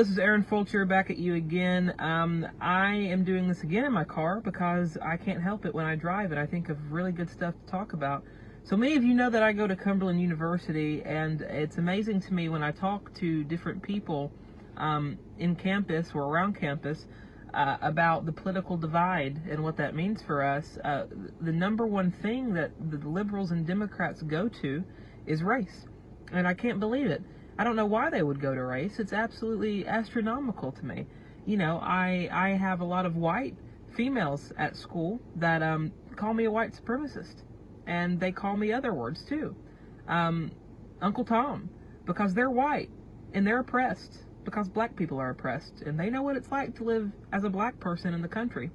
this is Aaron Fulcher back at you again. I am doing this again in my car because I can't help it when I drive and I think of really good stuff to talk about. So many of you know that I go to Cumberland University, and it's amazing to me when I talk to different people in campus or around campus about the political divide and what that means for us. The number one thing that the liberals and Democrats go to is race, and I can't believe it. I don't know why they would go to race. It's absolutely astronomical to me. You know, I have a lot of white females at school that call me a white supremacist, and they call me other words too. Uncle Tom, because they're white and they're oppressed because black people are oppressed, and they know what it's like to live as a black person in the country,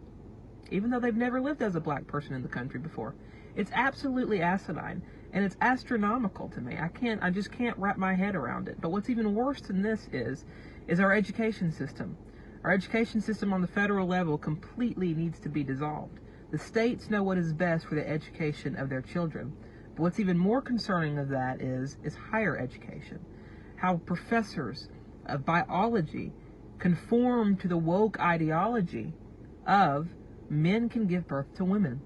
even though they've never lived as a black person in the country before. It's absolutely asinine, and it's astronomical to me. I just can't wrap my head around it. But what's even worse than this is our education system. Our education system on the federal level completely needs to be dissolved. The states know what is best for the education of their children. But what's even more concerning of that is higher education. How professors of biology conform to the woke ideology of men can give birth to women,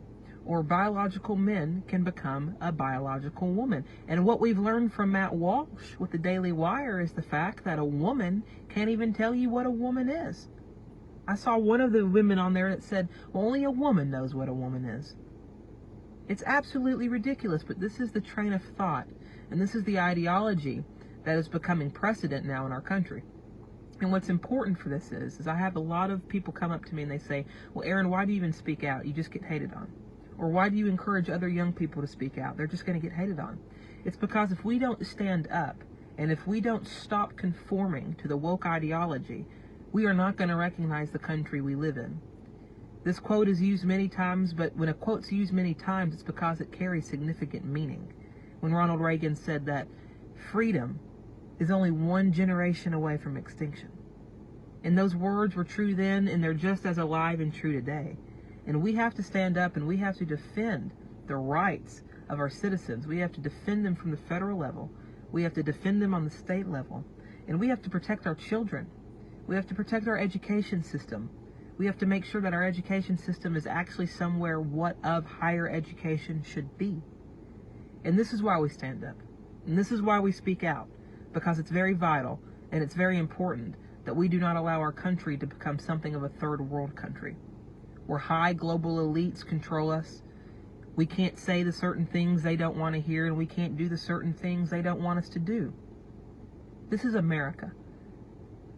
or biological men can become a biological woman. And what we've learned from Matt Walsh with the Daily Wire is the fact that a woman can't even tell you what a woman is. I saw one of the women on there that said, well, only a woman knows what a woman is. It's absolutely ridiculous, but this is the train of thought, and this is the ideology that is becoming precedent now in our country. And what's important for this is I have a lot of people come up to me and they say, well, Aaron, why do you even speak out? You just get hated on. Or why do you encourage other young people to speak out? They're just going to get hated on. It's because if we don't stand up and if we don't stop conforming to the woke ideology, we are not going to recognize the country we live in. This quote is used many times, but when a quote's used many times, it's because it carries significant meaning. When Ronald Reagan said that freedom is only one generation away from extinction. And those words were true then, and they're just as alive and true today. And we have to stand up and we have to defend the rights of our citizens. We have to defend them from the federal level. We have to defend them on the state level. And we have to protect our children. We have to protect our education system. We have to make sure that our education system is actually somewhere what of higher education should be. And this is why we stand up. And this is why we speak out. Because it's very vital and it's very important that we do not allow our country to become something of a third world country, where high global elites control us. We can't say the certain things they don't want to hear, and we can't do the certain things they don't want us to do. This is America.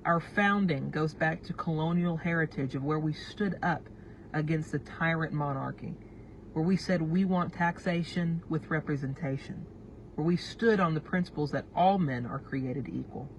Our founding goes back to colonial heritage of where we stood up against the tyrant monarchy, where we said we want taxation with representation, where we stood on the principles that all men are created equal.